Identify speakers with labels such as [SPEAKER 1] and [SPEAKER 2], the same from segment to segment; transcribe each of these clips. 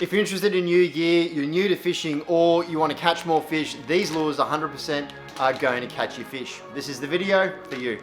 [SPEAKER 1] If you're interested in new gear, you're new to fishing, or you want to catch more fish, these lures 100% are going to catch your fish. This is the video for you.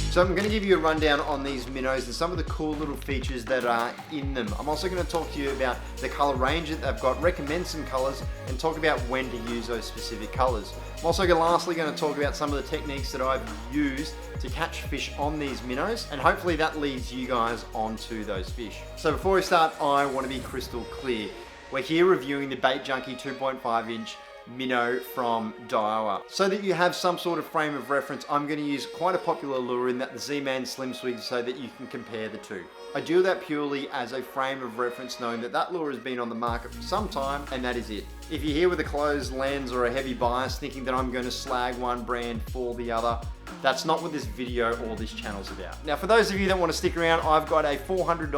[SPEAKER 1] So I'm going to give you a rundown on these minnows and some of the cool little features that are in them. I'm also going to talk to you about the color range that they've got, recommend some colors, and talk about when to use those specific colors. I'm also lastly going to talk about some of the techniques that I've used to catch fish on these minnows, and hopefully that leads you guys onto those fish. So before we start, I want to be crystal clear. We're here reviewing the Baitjunkie 2.5 inch minnow from Daiwa. So that you have some sort of frame of reference, I'm going to use quite a popular lure in that, the Zman Slim Swim, so that you can compare the two. I do that purely as a frame of reference, knowing that that lure has been on the market for some time, and that is it. If you're here with a closed lens or a heavy bias thinking that I'm going to slag one brand for the other, that's not what this video or this channel's about. Now, for those of you that want to stick around, I've got a $400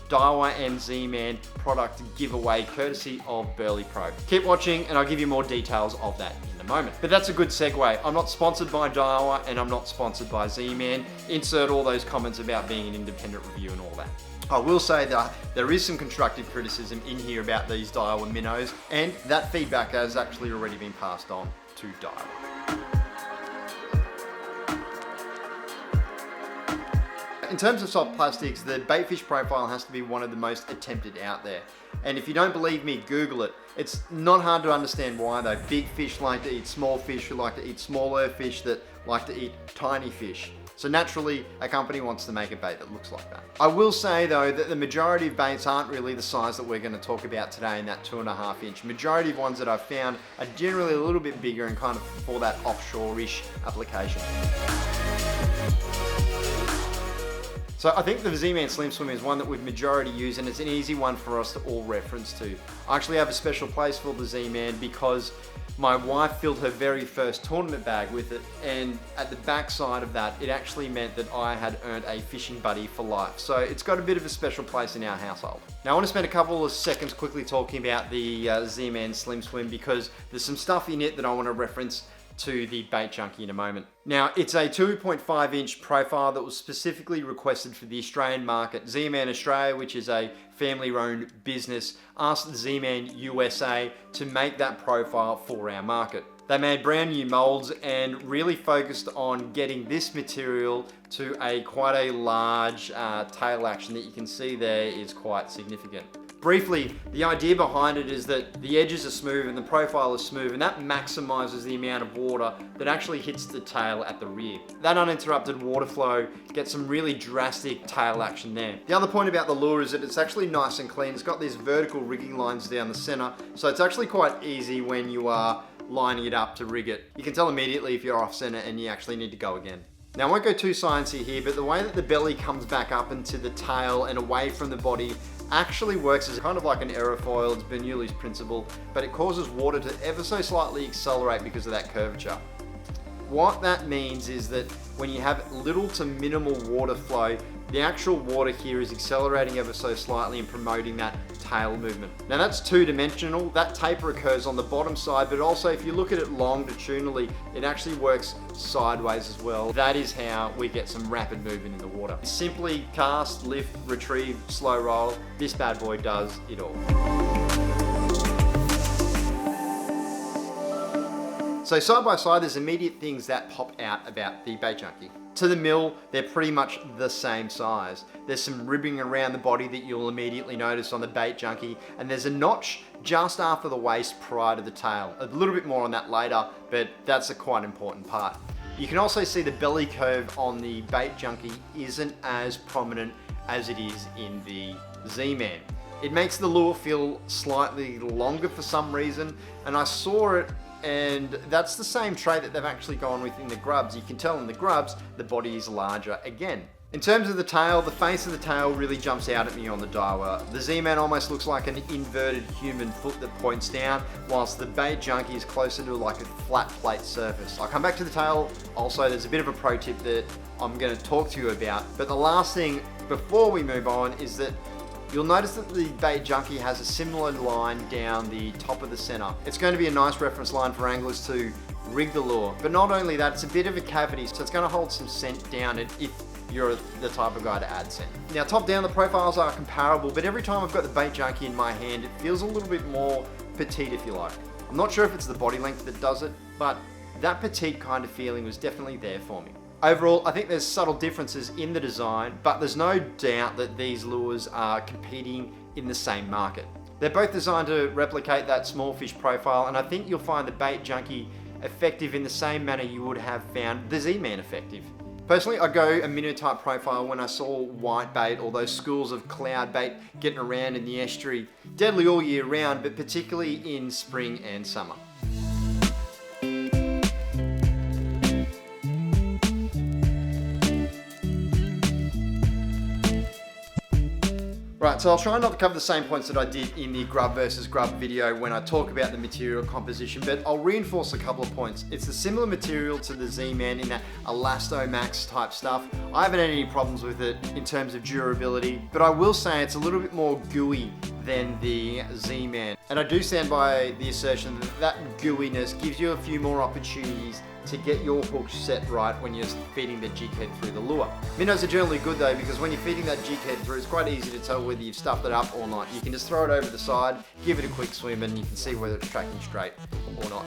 [SPEAKER 1] Daiwa and Zman product giveaway courtesy of Burley Pro. Keep watching and I'll give you more details of that in a moment. But that's a good segue. I'm not sponsored by Daiwa and I'm not sponsored by Zman. Insert all those comments about being an independent review and all that. I will say that there is some constructive criticism in here about these Daiwa minnows, and that feedback has actually already been passed on to Daiwa. In terms of soft plastics, the baitfish profile has to be one of the most attempted out there. And if you don't believe me, Google it. It's not hard to understand why though. Big fish like to eat small fish, who like to eat smaller fish that like to eat tiny fish. So naturally, a company wants to make a bait that looks like that. I will say though that the majority of baits aren't really the size that we're going to talk about today in that 2.5 inch. Majority of ones that I've found are generally a little bit bigger and kind of for that offshore-ish application. So I think the Zman Slim Swim is one that we've majority used, and it's an easy one for us to all reference to. I actually have a special place for the Zman because my wife filled her very first tournament bag with it, and at the back side of that, it actually meant that I had earned a fishing buddy for life. So it's got a bit of a special place in our household. Now I want to spend a couple of seconds quickly talking about the Zman Slim Swim because there's some stuff in it that I want to reference to the Baitjunkie in a moment. Now, it's a 2.5 inch profile that was specifically requested for the Australian market. Zman Australia, which is a family-owned business, asked Zman USA to make that profile for our market. They made brand new molds and really focused on getting this material to quite a large tail action that you can see there is quite significant. Briefly, the idea behind it is that the edges are smooth and the profile is smooth, and that maximizes the amount of water that actually hits the tail at the rear. That uninterrupted water flow gets some really drastic tail action there. The other point about the lure is that it's actually nice and clean. It's got these vertical rigging lines down the center, so it's actually quite easy when you are lining it up to rig it. You can tell immediately if you're off center and you actually need to go again. Now I won't go too sciencey here, but the way that the belly comes back up into the tail and away from the body actually works as kind of like an aerofoil. It's Bernoulli's principle, but it causes water to ever so slightly accelerate because of that curvature. What that means is that when you have little to minimal water flow, the actual water here is accelerating ever so slightly and promoting that tail movement. Now that's two-dimensional. That taper occurs on the bottom side, but also if you look at it longitudinally, it actually works sideways as well. That is how we get some rapid movement in the water. Simply cast, lift, retrieve, slow roll. This bad boy does it all. So side by side, there's immediate things that pop out about the Baitjunkie. To the mill, they're pretty much the same size. There's some ribbing around the body that you'll immediately notice on the Baitjunkie, and there's a notch just after the waist prior to the tail. A little bit more on that later, but that's a quite important part. You can also see the belly curve on the Baitjunkie isn't as prominent as it is in the Zman. It makes the lure feel slightly longer for some reason, and I saw it, and that's the same trait that they've actually gone with in the grubz. You can tell in the grubz, the body is larger again. In terms of the tail, the face of the tail really jumps out at me on the Daiwa. The Zman almost looks like an inverted human foot that points down, whilst the Baitjunkie is closer to like a flat plate surface. I'll come back to the tail. Also, there's a bit of a pro tip that I'm going to talk to you about. But the last thing before we move on is that you'll notice that the Baitjunkie has a similar line down the top of the center. It's going to be a nice reference line for anglers to rig the lure. But not only that, it's a bit of a cavity, so it's going to hold some scent down it if you're the type of guy to add scent. Now top down, the profiles are comparable, but every time I've got the Baitjunkie in my hand, it feels a little bit more petite, if you like. I'm not sure if it's the body length that does it, but that petite kind of feeling was definitely there for me. Overall, I think there's subtle differences in the design, but there's no doubt that these lures are competing in the same market. They're both designed to replicate that small fish profile, and I think you'll find the Baitjunkie effective in the same manner you would have found the Zman effective. Personally, I go a Minnow type profile when I saw whitebait or those schools of cloud bait getting around in the estuary. Deadly all year round, but particularly in spring and summer. Right, so I'll try not to cover the same points that I did in the grub versus grub video when I talk about the material composition, but I'll reinforce a couple of points. It's a similar material to the Zman in that Elastomax type stuff. I haven't had any problems with it in terms of durability, but I will say it's a little bit more gooey than the Zman. And I do stand by the assertion that that gooiness gives you a few more opportunities to get your hook set right when you're feeding the jig head through the lure. Minnows are generally good though, because when you're feeding that jig head through, it's quite easy to tell whether you've stuffed it up or not. You can just throw it over the side, give it a quick swim, and you can see whether it's tracking straight or not.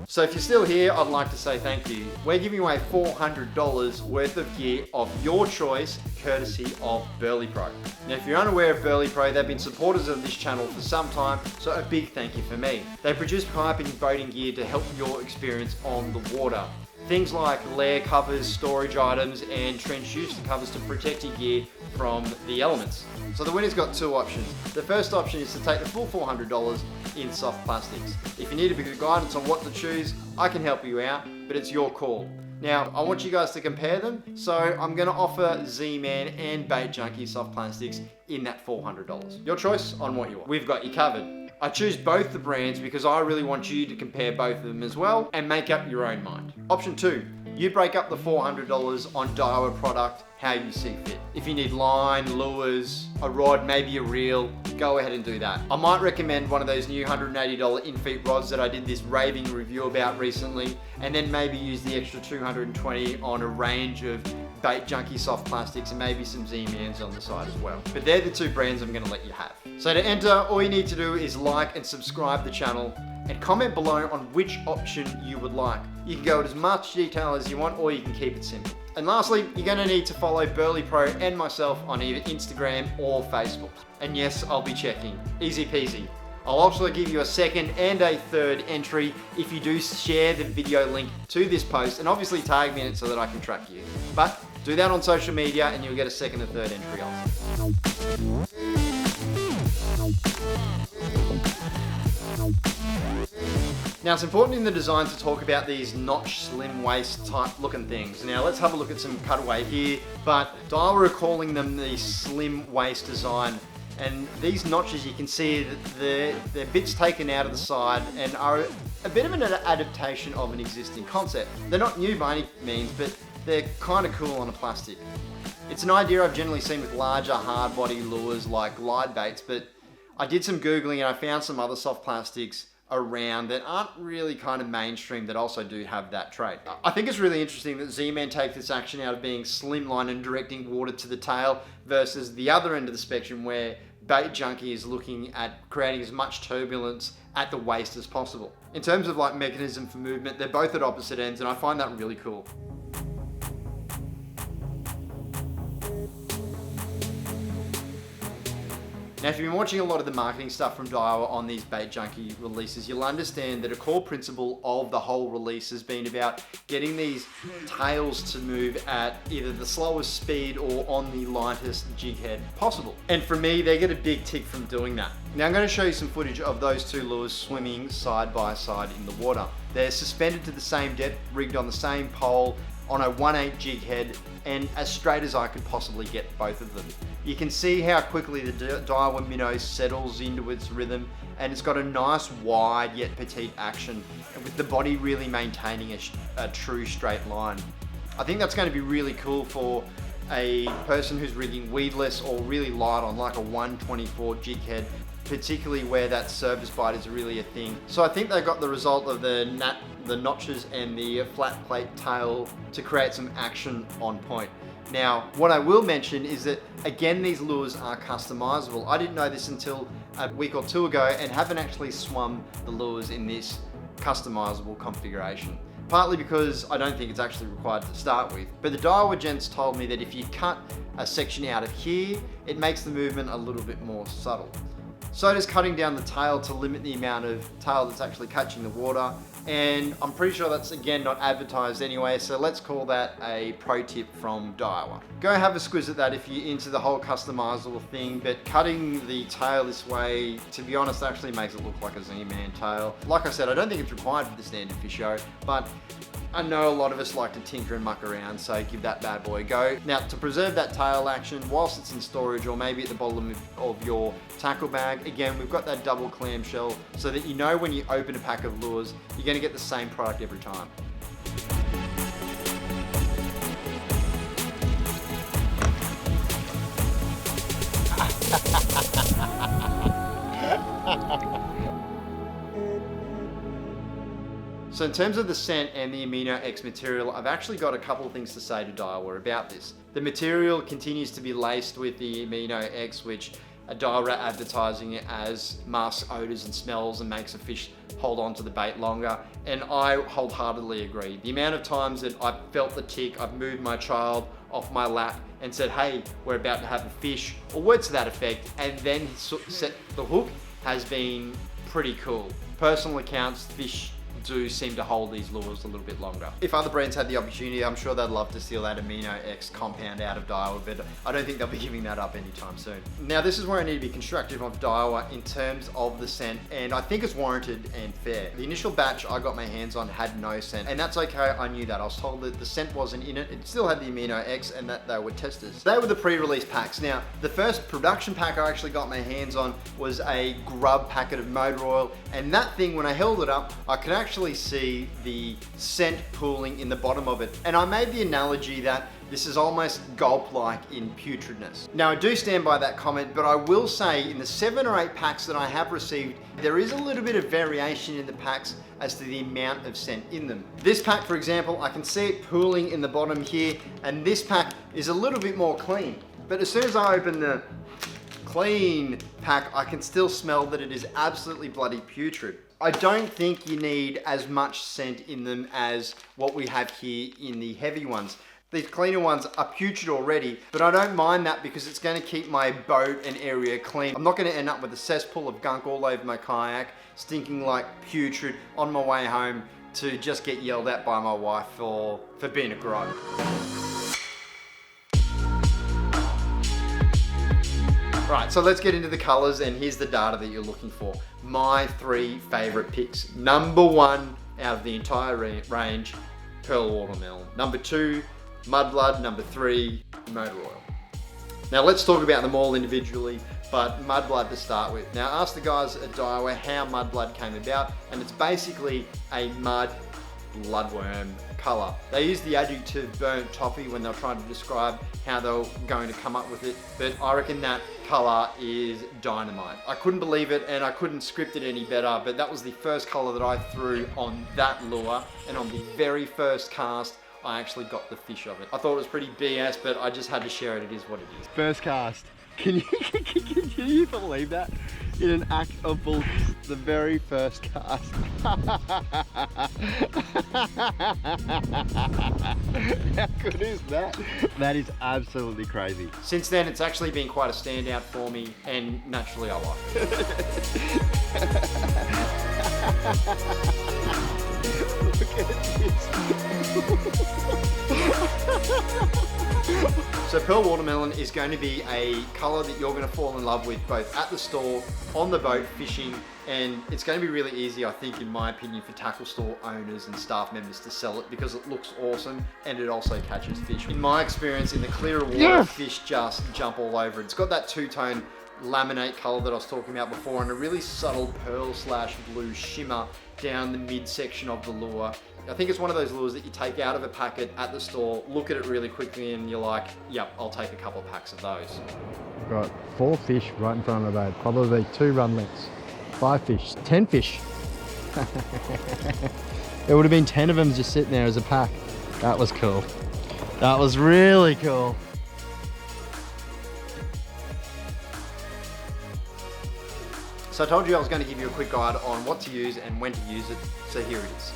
[SPEAKER 1] So if you're still here, I'd like to say thank you. We're giving away $400 worth of gear of your choice, courtesy of Burley Pro. Now, if you're unaware of Burley Pro, they've been supporters of this channel for some time, so a big thank you for me. They produce piping and boating gear to help your experience on the water. Things like layer covers, storage items, and transducer covers to protect your gear from the elements. So the winner's got two options. The first option is to take the full $400 in soft plastics. If you need a bit of guidance on what to choose, I can help you out, but it's your call. Now, I want you guys to compare them, so I'm gonna offer Zman and Baitjunkie soft plastics in that $400. Your choice on what you want. We've got you covered. I choose both the brands because I really want you to compare both of them as well and make up your own mind. Option 2, you break up the $400 on Daiwa product how you see fit. If you need line, lures, a rod, maybe a reel, go ahead and do that. I might recommend one of those new $180 in-feet rods that I did this raving review about recently, and then maybe use the extra $220 on a range of Baitjunkie soft plastics and maybe some Zmans on the side as well. But they're the two brands I'm gonna let you have. So to enter, all you need to do is like and subscribe the channel and comment below on which option you would like. You can go into as much detail as you want, or you can keep it simple. And lastly, you're gonna need to follow Burley Pro and myself on either Instagram or Facebook. And yes, I'll be checking. Easy peasy. I'll also give you a second and a third entry if you do share the video link to this post, and obviously tag me in it so that I can track you. But do that on social media and you'll get a second and third entry also. Now, it's important in the design to talk about these notch slim waist type looking things. Now let's have a look at some cutaway here, but Daiwa are calling them the slim waist design. And these notches, you can see that they're bits taken out of the side and are a bit of an adaptation of an existing concept. They're not new by any means, but they're kind of cool on a plastic. It's an idea I've generally seen with larger hard body lures like glide baits, but I did some Googling and I found some other soft plastics around that aren't really kind of mainstream that also do have that trait. I think it's really interesting that Zman take this action out of being slimline and directing water to the tail versus the other end of the spectrum where Baitjunkie is looking at creating as much turbulence at the waist as possible. In terms of like mechanism for movement, they're both at opposite ends and I find that really cool. Now, if you've been watching a lot of the marketing stuff from Daiwa on these Baitjunkie releases, you'll understand that a core principle of the whole release has been about getting these tails to move at either the slowest speed or on the lightest jig head possible. And for me, they get a big tick from doing that. Now, I'm going to show you some footage of those two lures swimming side by side in the water. They're suspended to the same depth, rigged on the same pole, on a 1/8 jig head, and as straight as I could possibly get both of them. You can see how quickly the Daiwa Minnow settles into its rhythm, and it's got a nice wide yet petite action, with the body really maintaining a true straight line. I think that's going to be really cool for a person who's rigging weedless or really light on like a 124 jig head, particularly where that surface bite is really a thing. So I think they got the result of the notches and the flat plate tail to create some action on point. Now, what I will mention is that, again, these lures are customizable. I didn't know this until a week or two ago and haven't actually swum the lures in this customizable configuration. Partly because I don't think it's actually required to start with. But the Daiwa gents told me that if you cut a section out of here, it makes the movement a little bit more subtle. So does cutting down the tail to limit the amount of tail that's actually catching the water. And I'm pretty sure that's, again, not advertised anyway, so let's call that a pro tip from Daiwa. Go have a squiz at that if you're into the whole customizable thing, but cutting the tail this way, to be honest, actually makes it look like a Z-Man tail. Like I said, I don't think it's required for the standard fish show, but I know a lot of us like to tinker and muck around, so give that bad boy a go. Now, to preserve that tail action, whilst it's in storage or maybe at the bottom of your tackle bag, again, we've got that double clamshell so that you know when you open a pack of lures, you're going to get the same product every time. So in terms of the scent and the Amino X material, I've actually got a couple of things to say to Daiwa about this. The material continues to be laced with the Amino X, which Daiwa are advertising it as masks odors and smells and makes a fish hold on to the bait longer. And I wholeheartedly agree. The amount of times that I've felt the tick, I've moved my child off my lap and said, hey, we're about to have a fish, or words to that effect, and then set the hook has been pretty cool. Personal accounts, fish do seem to hold these lures a little bit longer. If other brands had the opportunity, I'm sure they'd love to steal that Amino X compound out of Daiwa, but I don't think they'll be giving that up anytime soon. Now, this is where I need to be constructive of Daiwa in terms of the scent, and I think it's warranted and fair. The initial batch I got my hands on had no scent, and that's okay, I knew that. I was told that the scent wasn't in it. It still had the Amino X and that they were testers. They were the pre-release packs. Now, the first production pack I actually got my hands on was a grub packet of motor oil, and that thing, when I held it up, I could actually see the scent pooling in the bottom of it. And I made the analogy that this is almost gulp-like in putridness. Now, I do stand by that comment, but I will say in the 7 or 8 packs that I have received, there is a little bit of variation in the packs as to the amount of scent in them. This pack, for example, I can see it pooling in the bottom here, and this pack is a little bit more clean. But as soon as I open the clean pack, I can still smell that it is absolutely bloody putrid. I don't think you need as much scent in them as what we have here in the heavy ones. These cleaner ones are putrid already, but I don't mind that because it's going to keep my boat and area clean. I'm not going to end up with a cesspool of gunk all over my kayak, stinking like putrid on my way home to just get yelled at by my wife for being a grog. Right, so let's get into the colors, and here's the data that you're looking for. My 3 favorite picks. Number 1 out of the entire range, Pearl Watermelon. Number 2, Mudblood. Number 3, Motor Oil. Now let's talk about them all individually, but Mudblood to start with. Now, ask the guys at Daiwa how Mudblood came about, and it's basically a mud bloodworm color. They used the adjective burnt toffee when they're trying to describe how they're going to come up with it, but I reckon that color is dynamite. I couldn't believe it, and I couldn't script it any better, but that was the first color that I threw on that lure, and on the very first cast, I actually got the fish of it. I thought it was pretty BS, but I just had to share it. It is what it is.
[SPEAKER 2] First cast. Can you believe that? In an act of bull, the very first cast. How good is that? That is absolutely crazy.
[SPEAKER 1] Since then, it's actually been quite a standout for me, and naturally I like it.
[SPEAKER 2] Look at this.
[SPEAKER 1] So Pearl Watermelon is going to be a color that you're going to fall in love with both at the store, on the boat, fishing, and it's going to be really easy, I think, in my opinion, for tackle store owners and staff members to sell it because it looks awesome and it also catches fish. In my experience, in the clearer water, fish just jump all over it. It's got that two-tone laminate color that I was talking about before, and a really subtle pearl slash blue shimmer down the midsection of the lure. I think it's one of those lures that you take out of a packet at the store, look at it really quickly, and you're like, yep, I'll take a couple of packs of those.
[SPEAKER 2] Got 4 fish right in front of the boat, probably 2 run lengths, 5 fish, 10 fish. There would have been 10 of them just sitting there as a pack. That was cool. That was really cool.
[SPEAKER 1] So I told you I was going to give you a quick guide on what to use and when to use it, so here it is.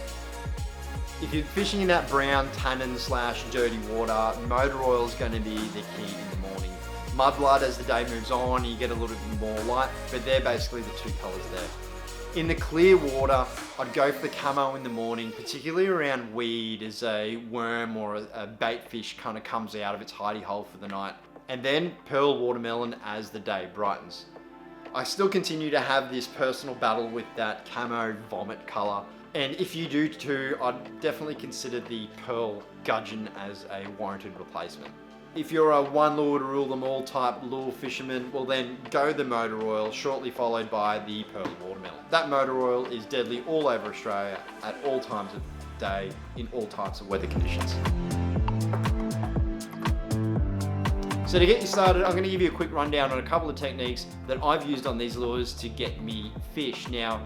[SPEAKER 1] If you're fishing in that brown tannin slash dirty water, motor oil is going to be the key in the morning. Mudblood, as the day moves on, you get a little bit more light, but they're basically the 2 colors there. In the clear water, I'd go for the camo in the morning, particularly around weed as a worm or a bait fish kind of comes out of its hidey hole for the night. And then pearl watermelon as the day brightens. I still continue to have this personal battle with that camo vomit color. And if you do too, I'd definitely consider the pearl gudgeon as a warranted replacement. If you're a one lure to rule them all type lure fisherman, well then go the motor oil, shortly followed by the pearl watermelon. That motor oil is deadly all over Australia at all times of day, in all types of weather conditions. So to get you started, I'm going to give you a quick rundown on a couple of techniques that I've used on these lures to get me fish. Now,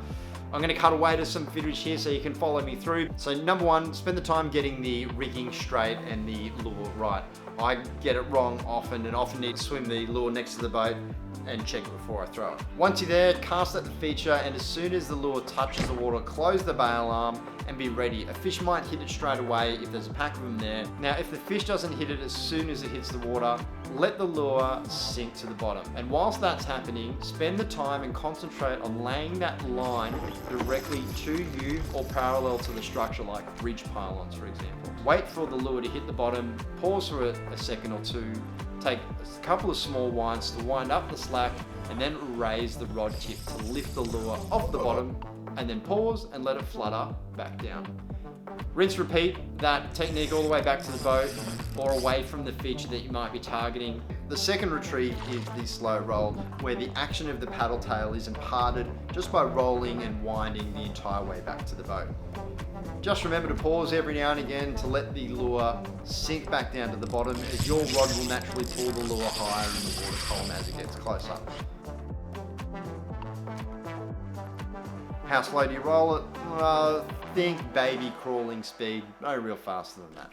[SPEAKER 1] I'm going to cut away to some footage here so you can follow me through. So number 1, spend the time getting the rigging straight and the lure right. I get it wrong often and often need to swim the lure next to the boat and check it before I throw it. Once you're there, cast at the feature, and as soon as the lure touches the water, close the bail arm and be ready. A fish might hit it straight away if there's a pack of them there. Now, if the fish doesn't hit it as soon as it hits the water, let the lure sink to the bottom. And whilst that's happening, spend the time and concentrate on laying that line directly to you or parallel to the structure, like ridge pylons, for example. Wait for the lure to hit the bottom, pause for a second or two, take a couple of small winds to wind up the slack, and then raise the rod tip to lift the lure off the bottom, and then pause and let it flutter back down. Rinse, repeat that technique all the way back to the boat or away from the feature that you might be targeting. The second retrieve is the slow roll, where the action of the paddle tail is imparted just by rolling and winding the entire way back to the boat. Just remember to pause every now and again to let the lure sink back down to the bottom, as your rod will naturally pull the lure higher in the water column as it gets closer. How slow do you roll it? Think baby crawling speed, no real faster than that.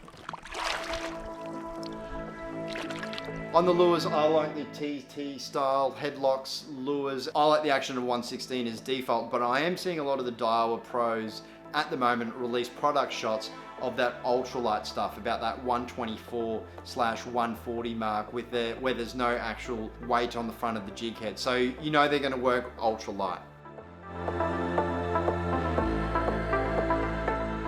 [SPEAKER 1] On the lures, I like the TT style headlocks lures. I like the action of 116 as default, but I am seeing a lot of the Daiwa pros at the moment release product shots of that ultralight stuff, about that 124/140 mark where there's no actual weight on the front of the jig head. So you know they're going to work ultralight.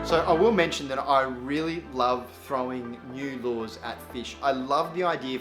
[SPEAKER 1] So I will mention that I really love throwing new lures at fish. I love the idea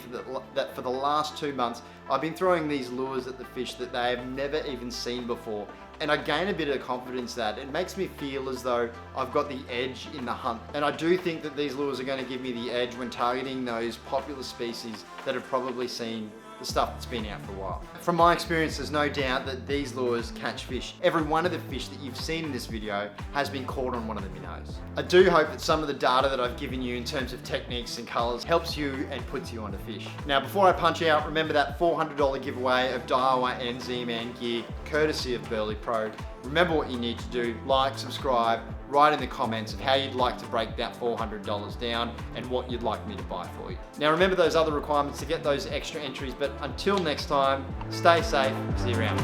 [SPEAKER 1] that for the last 2 months, I've been throwing these lures at the fish that they have never even seen before. And I gain a bit of confidence that it makes me feel as though I've got the edge in the hunt. And I do think that these lures are going to give me the edge when targeting those popular species that have probably seen the stuff that's been out for a while. From my experience, there's no doubt that these lures catch fish. Every one of the fish that you've seen in this video has been caught on one of the minnows. I do hope that some of the data that I've given you in terms of techniques and colors helps you and puts you onto fish. Now, before I punch out, remember that $400 giveaway of Daiwa and Zman gear, courtesy of Burley Pro. Remember what you need to do: like, subscribe, write in the comments of how you'd like to break that $400 down and what you'd like me to buy for you. Now remember those other requirements to get those extra entries, but until next time, stay safe, see you around.